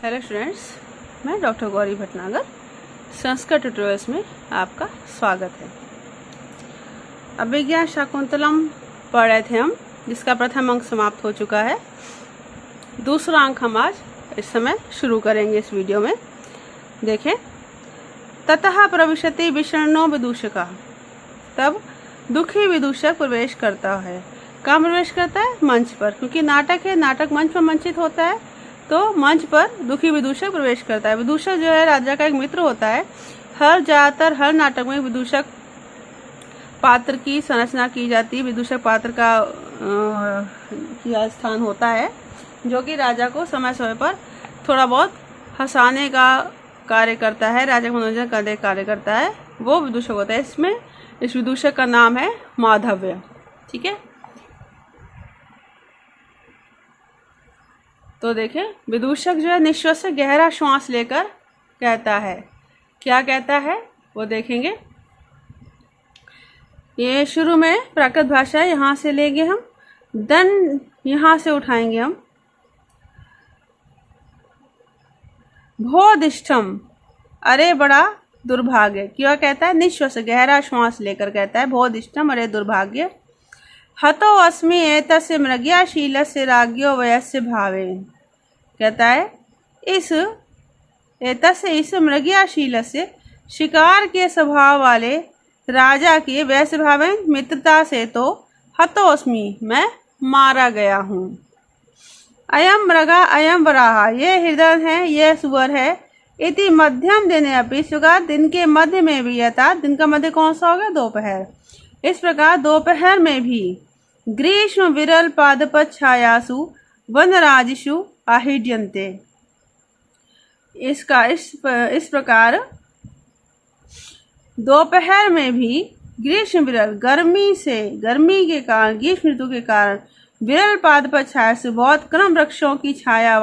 Hello students, मैं doctor Gauri Bhatnagar Sanskrit tutorials में आपका स्वागत है। अभिज्ञा शाकुंतलम पढ़ रहे थे हम, जिसका प्रथम अंक समाप्त हो चुका है। दूसरा अंक हम आज इस समय शुरू करेंगे इस वीडियो में। देखें, ततः प्रविशति विषण्णो विदूषकः, तब दुखी विदूषक प्रवेश करता है। कहाँ प्रवेश करता है? मंच पर, क्योंकि नाटक है, नाटक मंच पर मंचित होता है, तो मंच पर दुखी विदूषक प्रवेश करता है। विदूषक जो है राजा का एक मित्र होता है। ज्यादातर हर नाटक में विदूषक पात्र की संरचना की जाती है। विदूषक पात्र का स्थान होता है, जो कि राजा को समय समय पर थोड़ा बहुत हंसाने का कार्य करता है, राजा को मनोरंजन करने का कार्य करता है, वो विदूषक होता है। इसमें इस विदूषक का नाम है माधव्य। ठीक है, तो देखें, विदूषक जो है निश्वास से गहरा श्वास लेकर कहता है। क्या कहता है वो देखेंगे। ये शुरू में प्राकृत भाषा है, यहाँ से लेंगे हम, दन यहाँ से उठाएंगे हम। भोदिष्ठम, अरे बड़ा दुर्भाग्य। क्या कहता है? निश्वास से गहरा श्वास लेकर कहता है, भोदिष्ठम, अरे दुर्भाग्य। हतो अस्मि एतस्य मृगयाशीलस्य राज्ञो वयस्य भावेन, कहता है इस मृगयाशीलस्य, शिकार के स्वभाव वाले राजा के वैश्य भावेन, मित्रता से तो हतो अस्मि, मैं मारा गया हूँ। अयम मृगा अयम वराह, ये हिरण है, यह सुअर है। इति मध्यम दिने अपि, इस प्रकार दिन के मध्य में भी, अर्थात दिन का मध्य कौन सा होगा? दोपहर। इस प्रकार दोपहर में भी ग्रीष्म विरल पादपत छायासु वनराजिषु आहिड्यन्ते, इस प्रकार दोपहर में भी ग्रीष्म विरल, गर्मी के कारण, ग्रीष्म ऋतु के कारण, विरल पादपत छायासु, बहुत कम वृक्षों की छाया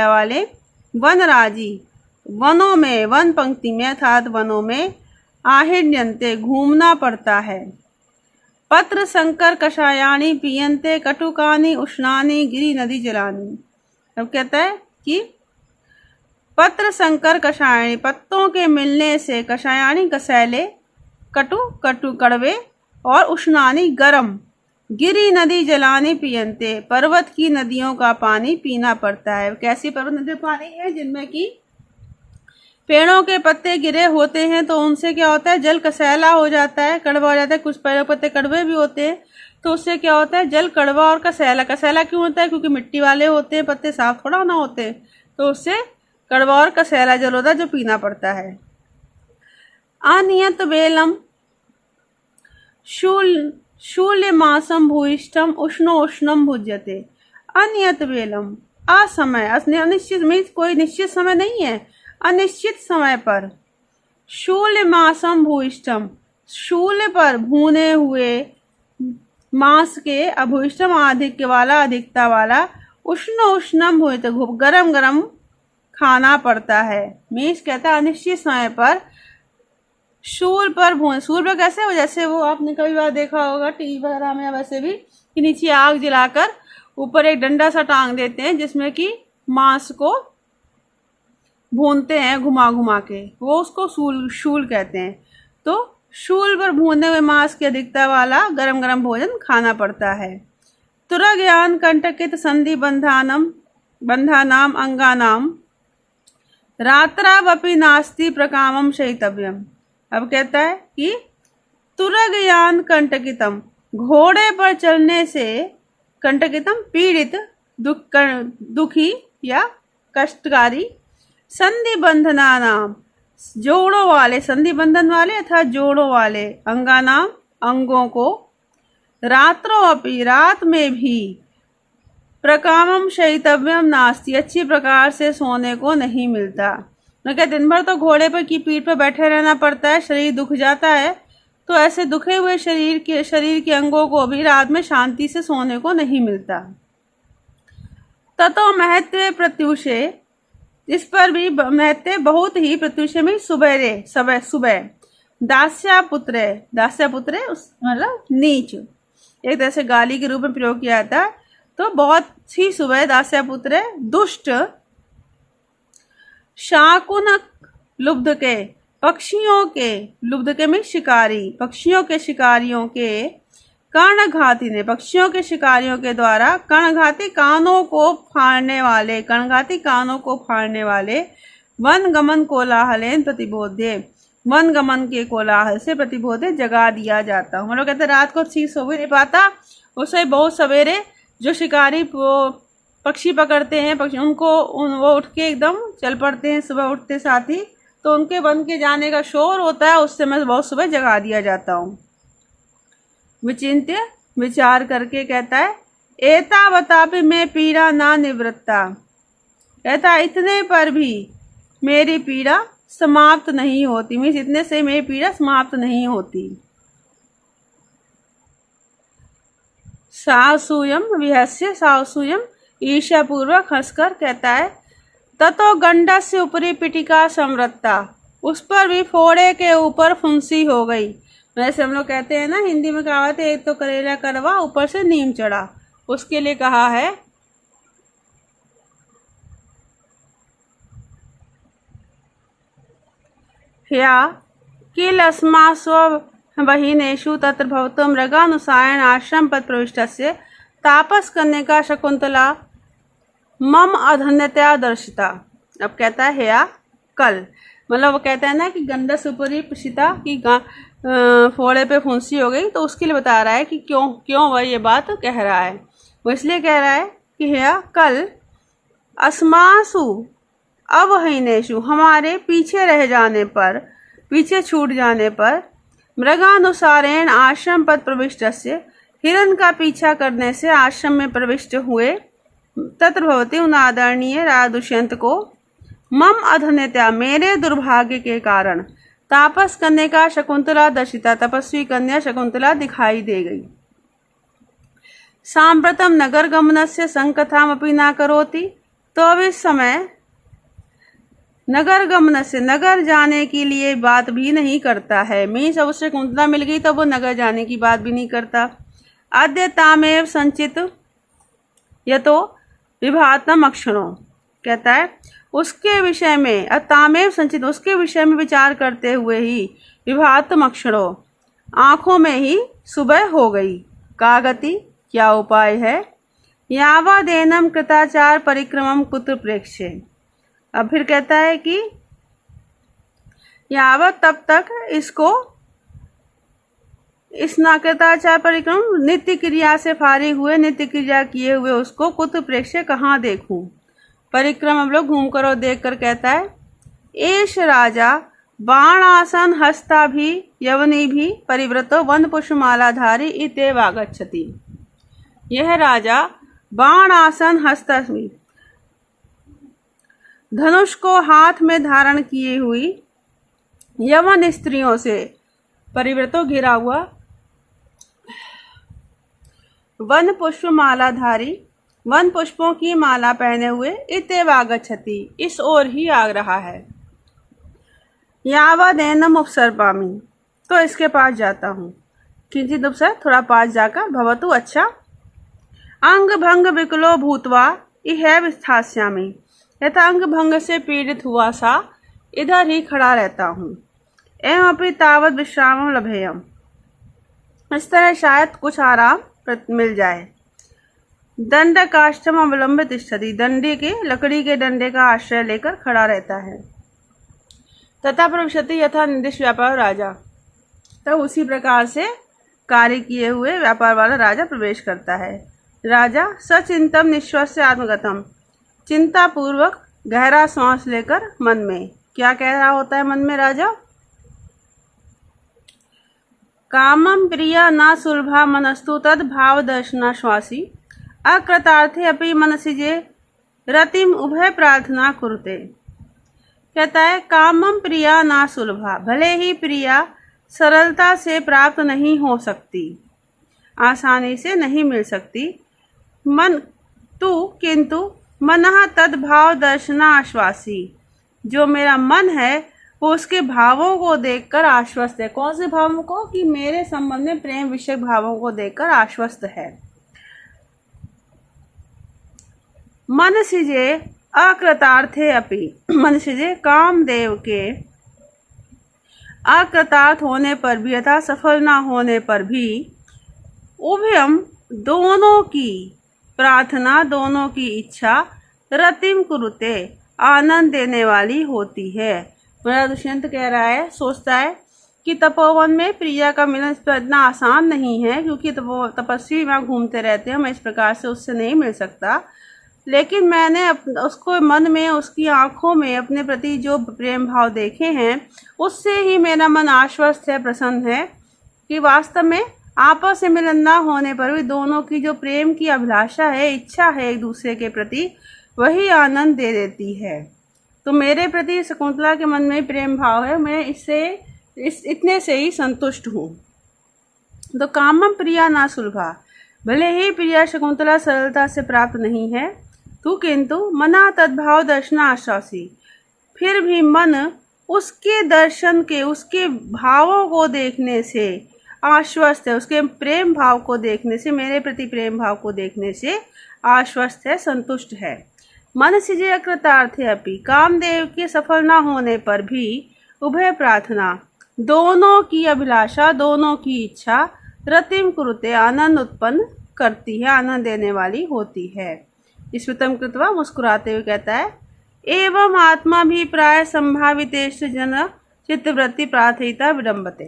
वाले वनराजी, वनों में, वन पंक्ति में अर्थात वनों में, आहिड्यन्ते, घूमना पड़ता है। पत्र संकर कषायानि पीयन्ते कटुकानि उष्णानि गिरि नदी जलानि। अब कहता है कि पत्र संकर कषायानि, पत्तों के मिलने से, कषायानि कसैले, कटु कड़वे, और उष्णानि गरम, गिरि नदी जलानि पीयन्ते, पर्वत की नदियों का पानी पीना पड़ता है। कैसी पर्वत नदी पानी है? जिनमें कि पेड़ों के पत्ते गिरे होते हैं, तो उनसे क्या होता है? जल कसैला हो जाता है, कड़वा हो जाता है। कुछ पेड़ों के पत्ते कड़वे भी होते हैं, तो उससे क्या होता है? जल कड़वा और कसैला क्यों होता है? क्योंकि मिट्टी वाले होते हैं, पत्ते साफ थोड़ा ना होते हैं, तो उससे कड़वा और कसैला जल होता है, जो पीना पड़ता है। अनियत बेलम शूल्य मासम भूयिष्ठम उष्णो उष्णम भुज्यते। अनियत बेलम, असमय, अनिश्चित, मीन्स कोई निश्चित समय नहीं है, अनिश्चित समय पर। शूल्य मासम भूयिष्ठम, शूल्य पर भुने हुए मांस के, अभूयिष्ठम अधिकता वाला, उष्ण उष्णम भूयित, गरम गरम खाना पड़ता है। मीन्स कहता है अनिश्चित समय पर शूल पर कैसे हो? जैसे वो आपने कई बार देखा होगा टीवी वगैरह में, वैसे भी, कि नीचे आग जलाकर ऊपर एक डंडा सा टांग देते हैं, जिसमें कि मांस को भूनते हैं घुमा घुमा के, वो उसको शूल कहते हैं। तो शूल पर भूने हुए मांस की अधिकता वाला गरम गरम भोजन खाना पड़ता है। तुरज्ञान कंटकित संधि बंधानाम अंगानाम रात्रावपि नास्ति प्रकामम शयितव्यम। अब कहता है कि तुरज्ञान कंटकितम, घोड़े पर चलने से, कंटकितम पीड़ित, दुखी या कष्टकारी, संधि बंधना नाम, जोड़ों वाले, संधि बंधन वाले अर्थात जोड़ों वाले, अंगा नाम, अंगों को, रात्रों अपि, रात में भी, प्रकामम शयितव्यम नास्ति, अच्छी प्रकार से सोने को नहीं मिलता। मैं क्या, दिन भर तो घोड़े पर की पीठ पर बैठे रहना पड़ता है, शरीर दुख जाता है, तो ऐसे दुखे हुए शरीर के अंगों को भी रात में शांति से सोने को नहीं मिलता। ततो महत्व प्रत्युषे, इस पर भी महत्व बहुत ही, प्रत्युषे में सुबह, दास्या पुत्र मतलब नीच, एक तरह से गाली के रूप में प्रयोग किया जाता है। तो बहुत ही सुबह दास्य पुत्र दुष्ट शाकुनक लुब्ध के पक्षियों के, लुब्ध के में शिकारी, पक्षियों के शिकारियों के कर्णघाती ने, पक्षियों के शिकारियों के द्वारा कर्णघाती कानों को फाड़ने वाले, कर्णघाती कानों को फाड़ने वाले वन गमन कोलाहलेन प्रतिबोध्य, वन गमन के कोलाहल से प्रतिबोध्य जगा दिया जाता हूँ। मतलब कहते रात को ठीक सो भी नहीं पाता, उसे बहुत सवेरे जो शिकारी पक्षी पकड़ते हैं, पक्षी उनको वो उठ के एकदम चल पड़ते हैं सुबह उठते साथ ही, तो उनके वन के जाने का शोर होता है, उससे मैं बहुत सुबह जगा दिया जाता हूँ। विचिंत्य विचार करके कहता है एतावतापि में पीड़ा ना निवृत्ता, कहता इतने पर भी मेरी पीड़ा समाप्त नहीं होती, मीन्स इतने से मेरी पीड़ा समाप्त नहीं होती। सासूयम विहस्य, सासूयम ईर्ष्या पूर्वक हंसकर कहता है ततो गंडस्य ऊपरी पिटिका संवृत्ता, उस पर भी फोड़े के ऊपर फुंसी हो गई। वैसे हम लोग कहते हैं ना हिंदी में कहावत है एक तो करेला करवा ऊपर से नीम चढ़ा, उसके लिए कहा है ह्या किल अस्मास्व बहिनेषु तत्र भवतो मृगानुसारेण आश्रम पद प्रविष्टस्य तापस करने का शकुंतला मम अधन्यतया दर्शिता। अब कहता है ह्या कल, मतलब वो कहता है ना कि गंडा सुपरी पिशिता की फोड़े पे फुंसी हो गई, तो उसके लिए बता रहा है कि क्यों वह ये बात कह रहा है। वो इसलिए कह रहा है कि ह्या कल अस्मासु अवहीनेषु, हमारे पीछे रह जाने पर, पीछे छूट जाने पर, मृगानुसारेण आश्रम पद प्रविष्टस्य, हिरण का पीछा करने से आश्रम में प्रविष्ट हुए, तत्र भवति उन आदरणीय राजा दुष्यंत को, मम अधन्यता मेरे दुर्भाग्य के कारण, तापस करने का शकुंतला दर्शिता, तपस्वी कन्या शकुंतला दिखाई दे गई। सांप्रतम नगर गमनस्य संकथामपि न करोति, तो अब इस समय नगर गमन से, नगर जाने के लिए बात भी नहीं करता है। मीन्स अब उससे शकुंतला मिल गई तो वो नगर जाने की बात भी नहीं करता। अद्य तामेव संचित यतो विभातम अक्षणों, कहता है उसके विषय में, तामेव संचित उसके विषय में विचार करते हुए ही, विभातम अक्षणों आँखों में ही सुबह हो गई। कागति क्या उपाय है, यावदेनम कृताचार परिक्रमम कुत्र प्रेक्ष्ये। अब फिर कहता है कि यावत तब तक इसको, इस नाकृताचार परिक्रम नित्य क्रिया से फारिग हुए, नित्य क्रिया किए हुए उसको कुत्र प्रेक्ष्य कहाँ देखूं। परिक्रम हम लोग घूम कर और देख कर कहता है एष राजा बाणासन हस्ता भी यवनी भी परिव्रतो वन पुष्पमालाधारी इत्येव आगच्छति। यह राजा बाणासन हस्ता भी, धनुष को हाथ में धारण किए हुई यवन स्त्रियों से परिव्रतो घिरा हुआ, वन पुष्प मालाधारी, वन पुष्पों की माला पहने हुए, इत्येव आगच्छति इस ओर ही आ रहा है। यावदेनम उपसर्पामि, तो इसके पास जाता हूँ। किंचित उपसर, थोड़ा पास जाकर, भवतु अच्छा, अंग भंग विकलो भूतवा इहैव स्थास्यामि, यथा अंग भंग से पीड़ित हुआ सा इधर ही खड़ा रहता हूँ। एवं अपनी तावत विश्राम लभेयम, इस तरह शायद कुछ आराम मिल जाए। दंड काष्ठम अवलंबित तिष्ठति, डंडे के, लकड़ी के डंडे का आश्रय लेकर खड़ा रहता है। तथा प्रविशति यथा निर्दिष्ट व्यापार राजा, तब उसी प्रकार से कार्य किए हुए व्यापार वाला राजा प्रवेश करता है। राजा सचिंतम निश्वास्य आत्मगतम, चिंता पूर्वक गहरा सांस लेकर मन में, क्या कह रहा होता है मन में राजा, कामम प्रिया न सुलभा मनस्तु तद भाव दर्शनाश्वासी, अकृतार्थे अपि मनसि जे रतिम उभय प्रार्थना कुरुते। कहता है कामम प्रिया ना सुलभा, भले ही प्रिया सरलता से प्राप्त नहीं हो सकती, आसानी से नहीं मिल सकती, मन तू किंतु मनः तद्भाव दर्शना आश्वासी, जो मेरा मन है वो उसके भावों को देखकर आश्वस्त है। कौन से भावों को, कि मेरे संबंध में प्रेम विषयक भावों को देखकर आश्वस्त है। मनसिजे अकृतार्थे अपि, मनसिजे कामदेव के अकृतार्थ होने पर भी अथा सफल ना होने पर भी उभयम दोनों की प्रार्थना, दोनों की इच्छा रतिम कुरुते आनंद देने वाली होती है। मेरा दुष्यंत कह रहा है, सोचता है कि तपोवन में प्रिया का मिलन इतना आसान नहीं है, क्योंकि तपस्वी वहाँ घूमते रहते हैं, मैं इस प्रकार से उससे नहीं मिल सकता। लेकिन मैंने उसको मन में, उसकी आंखों में अपने प्रति जो प्रेम भाव देखे हैं, उससे ही मेरा मन आश्वस्त है, प्रसन्न है कि वास्तव में आपस में मिलन न होने पर भी दोनों की जो प्रेम की अभिलाषा है, इच्छा है एक दूसरे के प्रति, वही आनंद दे देती है। तो मेरे प्रति शकुंतला के मन में प्रेम भाव है, मैं इतने से ही संतुष्ट हूँ। तो कामम प्रिया ना सुलभा, भले ही प्रिया शकुंतला सरलता से प्राप्त नहीं है, तू किंतु मना तद्भाव दर्शनाशासी, फिर भी मन उसके दर्शन के, उसके भावों को देखने से आश्वस्त है, उसके प्रेम भाव को देखने से, मेरे प्रति प्रेम भाव को देखने से आश्वस्त है, संतुष्ट है। मन सिजे कृतार्थ अपि, कामदेव के सफल न होने पर भी उभय प्रार्थना, दोनों की अभिलाषा, दोनों की इच्छा रतिम कुरुते आनंद उत्पन्न करती है, आनंद देने वाली होती है। स्मृतम कृत्वा मुस्कुराते हुए कहता है, एवं आत्मा भी प्राय संभावितेषु जन चित्तवृत्ति प्रार्थयिता विडम्बते।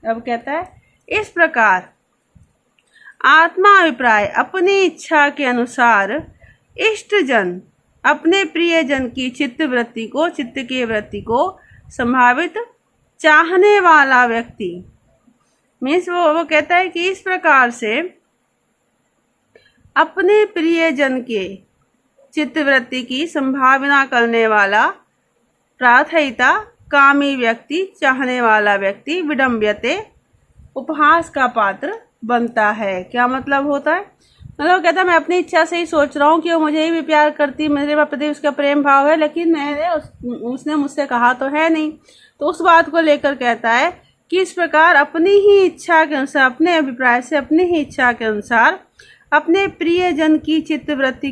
अब कहता है, इस प्रकार आत्मा अभिप्राय अपनी इच्छा के अनुसार इष्ट जन, अपने प्रिय जन की चित्तवृत्ति को, चित्त की वृत्ति को संभावित चाहने वाला व्यक्ति, मीन्स वो कहता है कि इस प्रकार से अपने प्रिय जन के चित्तवृत्ति की संभावना करने वाला प्रार्थयिता, कामी व्यक्ति, चाहने वाला व्यक्ति, विडम्ब्यते, उपहास का पात्र बनता है। क्या मतलब होता है? मतलब कहता है मैं अपनी इच्छा से ही सोच रहा हूँ कि वो मुझे ही भी प्यार करती, मेरे प्रति उसका प्रेम भाव है, लेकिन उसने मुझसे कहा तो है नहीं। तो उस बात को लेकर कहता है कि इस प्रकार अपनी ही इच्छा के अनुसार, अपने अभिप्राय से, अपनी ही इच्छा के अनुसार अपने प्रिय जन की चित्तवृत्ति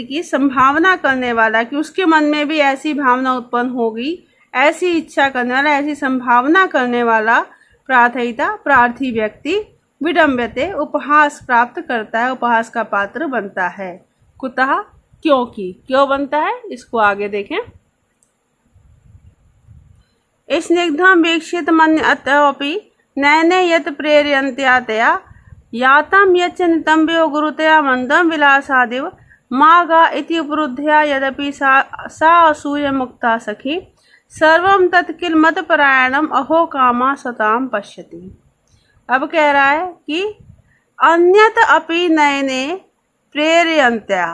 की संभावना करने वाला, कि उसके मन में भी ऐसी भावना उत्पन्न होगी, ऐसी इच्छा करने वाला, ऐसी संभावना करने वाला प्रार्थयिता, प्रार्थी व्यक्ति विडम्बते, उपहास प्राप्त करता है, उपहास का पात्र बनता है। कुतः, क्योंकि, क्यों बनता है इसको आगे देखें। स्निग्धं वीक्षित मन्य अतोपि नयने यत् प्रेरयन्त्यातया यातं यच्च नितम्बयो गुरुतया मंदं विलासादिव मागा इति उपरुद्धया यद्यपि सा असूय मुक्ता सखी सर्वं तत्किल मतपरायणम अहो कामा सताम पश्यति। अब कह रहा है कि अन्यत अपि नयने प्रेरयन्त्या,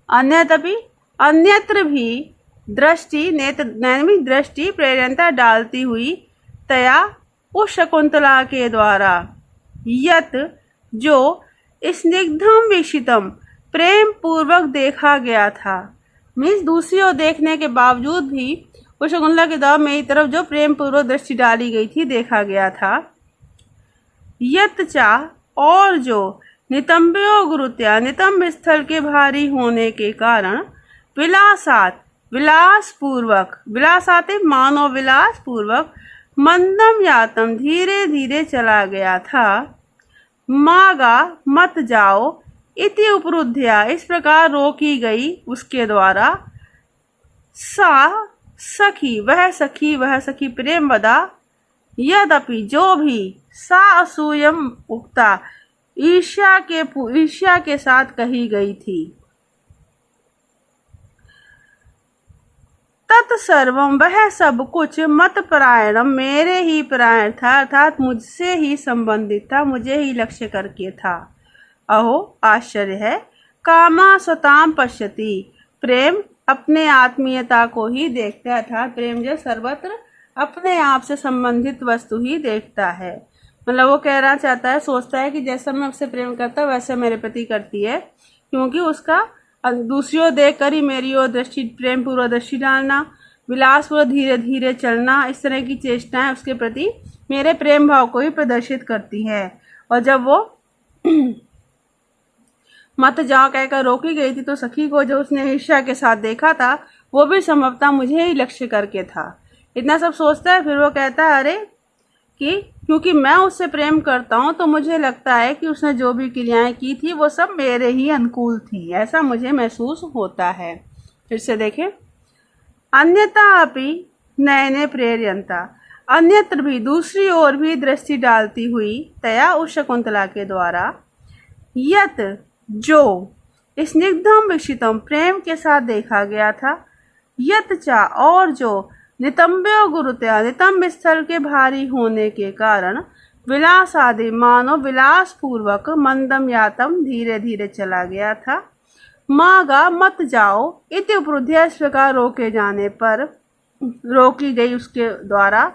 अन्यत्र भी दृष्टि, नैन में दृष्टि प्रेरयन्ता डालती हुई, तया उस शकुंतला के द्वारा, यत जो स्निग्धम वीक्षितम प्रेम पूर्वक देखा गया था, मीन्स दूसरी ओर देखने के बावजूद भी उस शकुंतला के द्वारा मेरी तरफ जो प्रेम पूर्वक दृष्टि डाली गई थी, देखा गया था। यत चा, और जो नितंबयो गुरुत्या, नितंब स्थल के भारी होने के कारण, विलासात, विलास पूर्वक, विलासाते मानो विलास पूर्वक, मंदम यातम धीरे धीरे चला गया था, मागा मत जाओ, इति उपरुद्धया इस प्रकार रोकी गई उसके द्वारा, सा सखी वह सखी प्रेमवदा, यद्यपि जो भी, सा असूयम उक्ता ईर्ष्या के साथ कही गई थी। तत्सर्वम वह सब कुछ मत परायणम मेरे ही परायण था, अर्थात मुझसे ही संबंधित था, मुझे ही लक्ष्य करके था। अहो आश्चर्य है, कामा स्वताम पश्यति, प्रेम अपने आत्मीयता को ही देखता है, अर्थात प्रेम जो सर्वत्र अपने आप से संबंधित वस्तु ही देखता है। मतलब वो कहना चाहता है, सोचता है कि जैसा मैं उससे प्रेम करता हूँ वैसे मेरे प्रति करती है, क्योंकि उसका दूसरी ओर देख कर ही मेरी ओर दृष्टि, प्रेम पूर्वक दृष्टि डालना, विलास पूर्वक धीरे धीरे चलना, इस तरह की चेष्टाएं उसके प्रति मेरे प्रेम भाव को ही प्रदर्शित करती है। और जब वो मत जाओ कहकर रोकी गई थी, तो सखी को जो उसने ईर्ष्या के साथ देखा था वो भी संभवतः मुझे ही लक्ष्य करके था। इतना सब सोचता है, फिर वो कहता है अरे कि क्योंकि मैं उससे प्रेम करता हूँ तो मुझे लगता है कि उसने जो भी क्रियाएं की थी वो सब मेरे ही अनुकूल थी, ऐसा मुझे महसूस होता है। फिर से देखें, अन्यथा अपि नयने प्रेरयंता, अन्यत्र भी दूसरी ओर भी दृष्टि डालती हुई तया उस शकुंतला के द्वारा, यत जो स्निग्धम विक्षितम प्रेम के साथ देखा गया था, यत चा और जो नितंब्यो गुरुत्या नितंब स्थल के भारी होने के कारण विलास आदि मानो विलास पूर्वक मंदम यातम धीरे धीरे चला गया था। मागा मत जाओ इति उपरुद्ध इस प्रकार रोके जाने पर रोकी गई उसके द्वारा,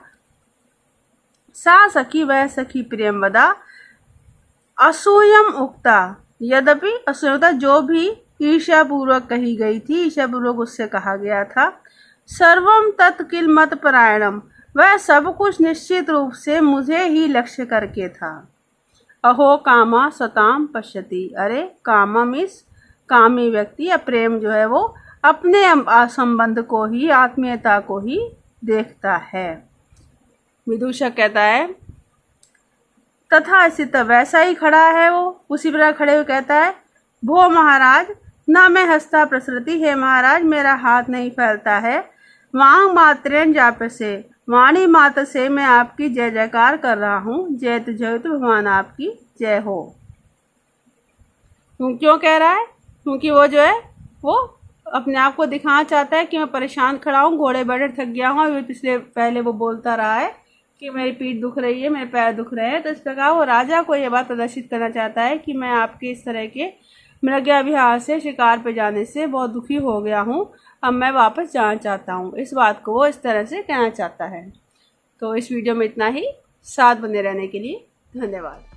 सा सखी वह सखी प्रेमवदा असूयम उक्ता, यद्यपि असूयता जो भी ईर्ष्या पूर्वक कही गई थी, ईर्ष्या पूर्वक उससे कहा गया था, सर्वम तत्किल मत परायणम वह सब कुछ निश्चित रूप से मुझे ही लक्ष्य करके था। अहो कामा सताम पश्यति, अरे कामा मीन्स कामी व्यक्ति या प्रेम जो है वो अपने संबंध को ही, आत्मीयता को ही देखता है। विदूषक कहता है तथा स्थित वैसा ही खड़ा है वो, उसी प्रकार खड़े हुए कहता है भो महाराज ना मैं हस्ता प्रसरती है, महाराज मेरा हाथ नहीं फैलता है, वांग मात्रेण जाप से वाणी मात्र से मैं आपकी जय जयकार कर रहा हूँ, जयतु जयतु भगवान आपकी जय हो। क्यों कह रहा है? क्योंकि वो जो है वो अपने आप को दिखाना चाहता है कि मैं परेशान खड़ा हूँ, घोड़े बैठे थक गया हूँ। पिछले पहले वो बोलता रहा है कि मेरी पीठ दुख रही है, मेरे पैर दुख रहे हैं, तो इस प्रकार वो राजा को ये बात प्रदर्शित करना चाहता है कि मैं आपके इस तरह के मृगया से शिकार पे जाने से बहुत दुखी हो गया हूँ, अब मैं वापस जाना चाहता हूँ। इस बात को वो इस तरह से कहना चाहता है। तो इस वीडियो में इतना ही। साथ बने रहने के लिए धन्यवाद।